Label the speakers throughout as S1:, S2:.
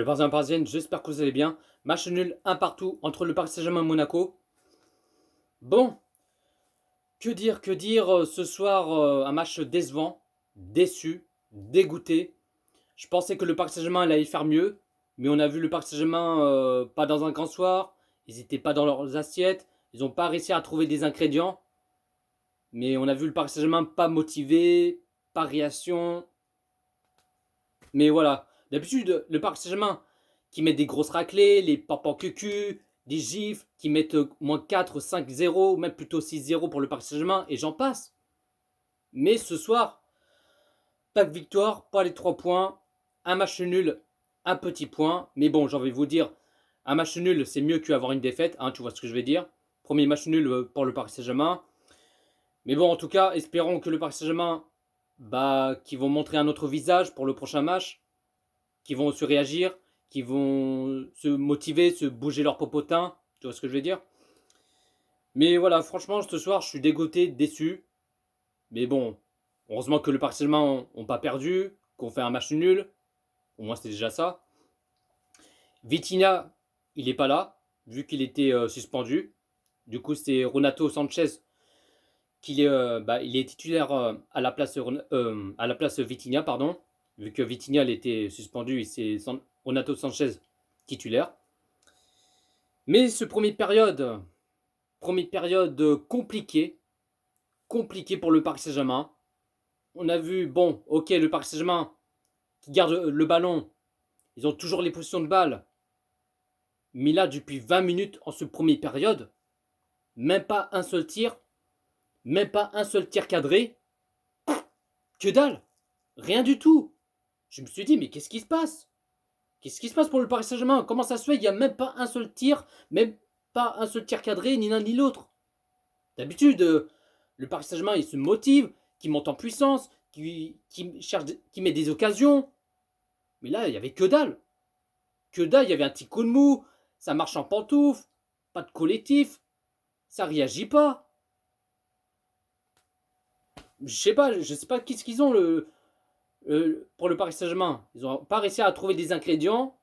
S1: Salut Parisiens et Parisiennes, j'espère que vous allez bien. Match nul, un partout entre le Paris Saint-Germain et Monaco. Bon, que dire ce soir, un match décevant, déçu, dégoûté. Je pensais que le Paris Saint-Germain allait faire mieux, mais on a vu le Paris Saint-Germain pas dans un grand soir, ils n'étaient pas dans leurs assiettes, ils n'ont pas réussi à trouver des ingrédients, mais on a vu le Paris Saint-Germain pas motivé, pas réaction. Mais voilà, d'habitude, le Paris Saint-Germain qui met des grosses raclées, les papas cucu, des gifs, qui mettent moins 4, 5-0, même plutôt 6-0 pour le Paris Saint-Germain, et j'en passe. Mais ce soir, pas de victoire, pas les 3 points, un match nul, un petit point. Mais bon, j'ai envie de vous dire, un match nul, c'est mieux qu'avoir une défaite, hein, tu vois ce que je vais dire. Premier match nul pour le Paris Saint-Germain. Mais bon, en tout cas, espérons que le Paris Saint-Germain, qui vont montrer un autre visage pour le prochain match, qui vont se réagir, qui vont se motiver, se bouger leur popotin. Tu vois ce que je veux dire? Mais voilà, franchement, ce soir, je suis dégoûté, déçu. Mais bon, heureusement que le Paris Saint-Germain n'ont pas perdu, qu'on fait un match nul. Au moins, c'était déjà ça. Vitinha, il n'est pas là, vu qu'il était suspendu. Du coup, c'est Renato Sanchez il est titulaire à la place Vitinha, pardon. Vu que Vitinha il était suspendu, c'est Renato Sanchez titulaire. Mais ce première période compliquée pour le Paris Saint-Germain. On a vu, bon, ok, le Paris Saint-Germain qui garde le ballon, ils ont toujours les positions de balle. Mais là, depuis 20 minutes en ce première période, même pas un seul tir, même pas un seul tir cadré. Que dalle! Rien du tout! Je me suis dit, mais qu'est-ce qui se passe? Qu'est-ce qui se passe pour le Paris Saint-Germain? Comment ça se fait? Il n'y a même pas un seul tir, même pas un seul tir cadré, ni l'un ni l'autre. D'habitude, le Paris Saint-Germain, il se motive, qui monte en puissance, qui met des occasions. Mais là, il n'y avait que dalle. Que dalle, il y avait un petit coup de mou, ça marche en pantoufle, pas de collectif, ça réagit pas. Je sais pas qu'est-ce qu'ils ont pour le Paris Saint-Germain. Ils n'ont pas réussi à trouver des ingrédients.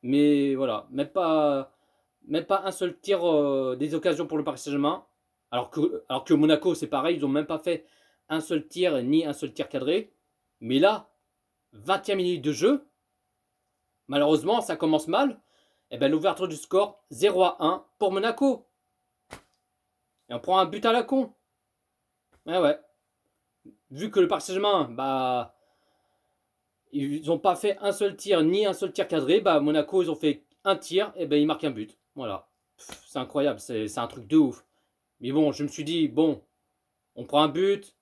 S1: Mais voilà, même pas un seul tir des occasions pour le Paris Saint-Germain. Alors que Monaco, c'est pareil, ils n'ont même pas fait un seul tir ni un seul tir cadré. Mais là, 20e minute de jeu, malheureusement, ça commence mal. Et bien l'ouverture du score, 0-1 pour Monaco. Et on prend un but à la con. Ouais. Vu que le Paris Saint-Germain, ils n'ont pas fait un seul tir ni un seul tir cadré, Monaco, ils ont fait un tir, et ils marquent un but. Voilà. C'est incroyable, c'est un truc de ouf. Mais bon, je me suis dit, bon, on prend un but,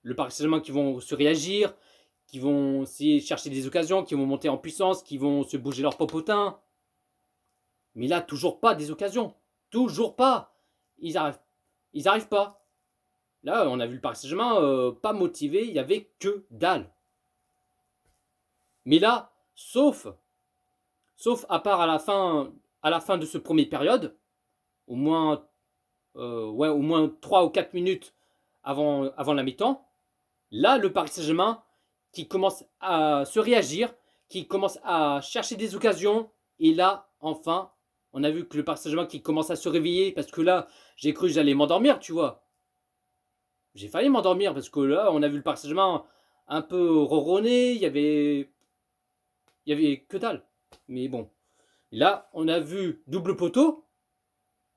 S1: le Paris Saint-Germain qui vont se réagir, qui vont essayer de chercher des occasions, qui vont monter en puissance, qui vont se bouger leur popotin. Mais là, toujours pas des occasions. Toujours pas. Ils arrivent pas. Là, on a vu le Paris Saint-Germain pas motivé, il y avait que dalle. Mais là, sauf à part à la fin de ce première période, au moins, au moins 3 ou 4 minutes avant la mi-temps, là, le Paris Saint-Germain qui commence à se réagir, qui commence à chercher des occasions, et là, enfin, on a vu que le Paris Saint-Germain qui commence à se réveiller, parce que là, j'ai cru que j'allais m'endormir, tu vois. J'ai failli m'endormir, parce que là, on a vu le Paris Saint-Germain un peu ronronner, il y avait que dalle. Mais bon, là, on a vu double poteau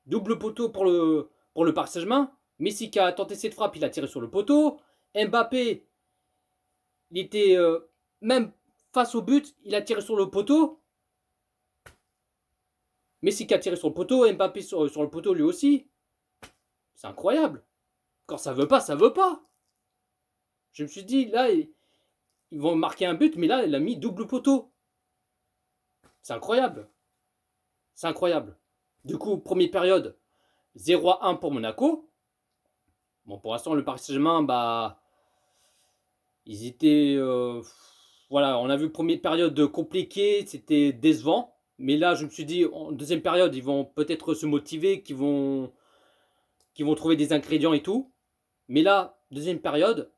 S1: pour le Paris Saint-Germain. Messi qui a tenté cette frappe, il a tiré sur le poteau. Mbappé, il était même face au but, il a tiré sur le poteau. Messi qui a tiré sur le poteau, Mbappé sur le poteau lui aussi. C'est incroyable. Quand ça veut pas, ça veut pas. Je me suis dit, là, ils vont marquer un but, mais là, il a mis double poteau. C'est incroyable. C'est incroyable. Du coup, première période, 0-1 pour Monaco. Bon, pour l'instant, le Paris Saint-Germain, ils étaient. Voilà, on a vu première période compliquée, c'était décevant. Mais là, je me suis dit, en deuxième période, ils vont peut-être se motiver, qu'ils vont trouver des ingrédients et tout. Mais là, deuxième période,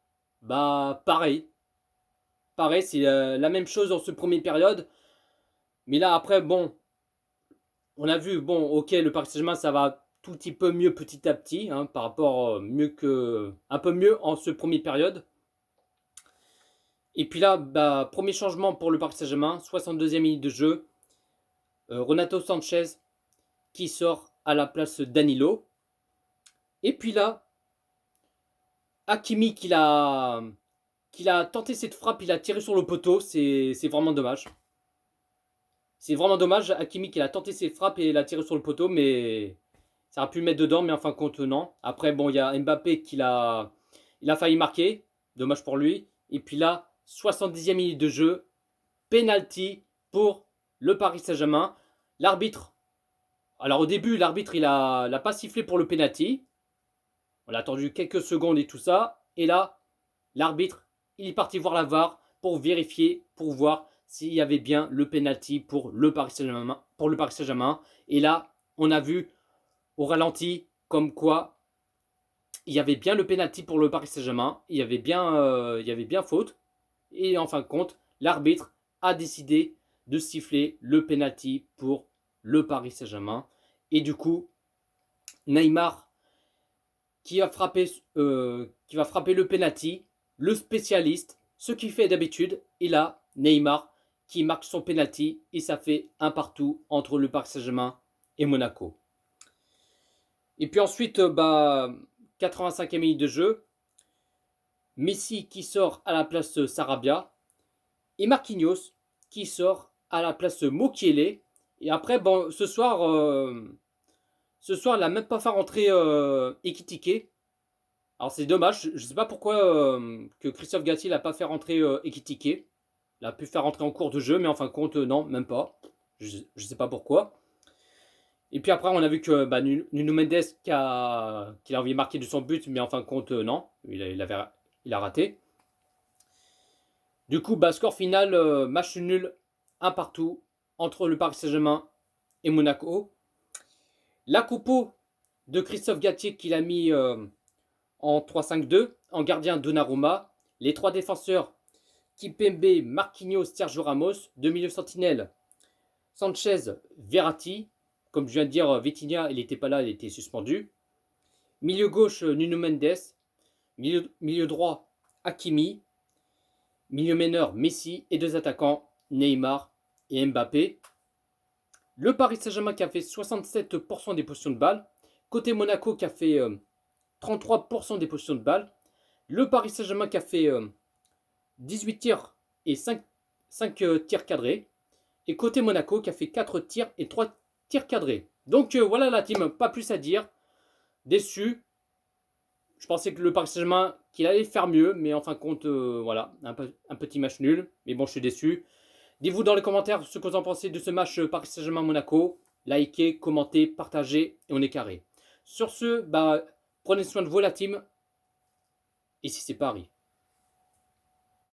S1: pareil. Pareil, c'est la même chose dans ce première période. Mais là, après, bon, on a vu, bon, ok, le Paris Saint-Germain, ça va tout petit peu mieux petit à petit, hein, par rapport un peu mieux en ce premier période. Et puis là, bah, premier changement pour le Paris Saint-Germain, 62e minute de jeu, Renato Sanchez qui sort à la place Danilo. Et puis là, Hakimi qu'il a tenté cette frappe, il a tiré sur le poteau, c'est vraiment dommage. C'est vraiment dommage, Hakimi qu'il a tenté ses frappes et il a tiré sur le poteau, mais ça aurait pu le mettre dedans, mais en fin de compte, non. Après, bon, il y a Mbappé il a failli marquer, dommage pour lui. Et puis là, 70e minute de jeu, penalty pour le Paris Saint-Germain. L'arbitre, alors au début, l'arbitre, il a pas sifflé pour le penalty. On a attendu quelques secondes et tout ça. Et là, l'arbitre, il est parti voir la VAR pour vérifier, pour voir s'il y avait bien le penalty pour le Paris Saint-Germain. Et là, on a vu au ralenti comme quoi il y avait bien le penalty pour le Paris Saint-Germain. Il y avait bien faute. Et en fin de compte, l'arbitre a décidé de siffler le penalty pour le Paris Saint-Germain. Et du coup, Neymar qui va frapper le penalty, le spécialiste, ce qu'il fait d'habitude. Et là, Neymar qui marque son penalty et ça fait un partout entre le Paris Saint-Germain et Monaco. Et puis ensuite, 85e minute de jeu, Messi qui sort à la place Sarabia et Marquinhos qui sort à la place Mukiele. Et après, bon, ce soir, il n'a même pas fait rentrer Ekitike. Alors c'est dommage, je ne sais pas pourquoi que Christophe Galtier n'a pas fait rentrer Ekitike. Il a pu faire rentrer en cours de jeu, mais en fin de compte, non, même pas. Je ne sais pas pourquoi. Et puis après, on a vu que Nuno Mendes qu'il a envie de marquer de son but, mais en fin de compte, non, il a raté. Du coup, score final, match nul, un partout, entre le Paris Saint-Germain et Monaco. La coupeau de Christophe Galtier qu'il a mis en 3-5-2, en gardien Donnarumma. Les trois défenseurs, Kimpembe, Marquinhos, Sergio Ramos. De milieu sentinelle, Sanchez, Verratti. Comme je viens de dire, Vitinha, il n'était pas là, il était suspendu. Milieu gauche, Nuno Mendes. Milieu droit, Hakimi. Milieu meneur, Messi. Et deux attaquants, Neymar et Mbappé. Le Paris Saint-Germain qui a fait 67% des possessions de balles. Côté Monaco qui a fait 33% des possessions de balles. Le Paris Saint-Germain qui a fait 18 tirs et 5 tirs cadrés. Et côté Monaco qui a fait 4 tirs et 3 tirs cadrés. Donc voilà la team, pas plus à dire. Déçu. Je pensais que le Paris Saint-Germain qu'il allait faire mieux, mais en fin de compte, voilà, un petit match nul. Mais bon, je suis déçu. Dites-vous dans les commentaires ce que vous en pensez de ce match Paris Saint-Germain-Monaco. Likez, commentez, partagez et on est carré. Sur ce, prenez soin de vous la team. Et si c'est Paris.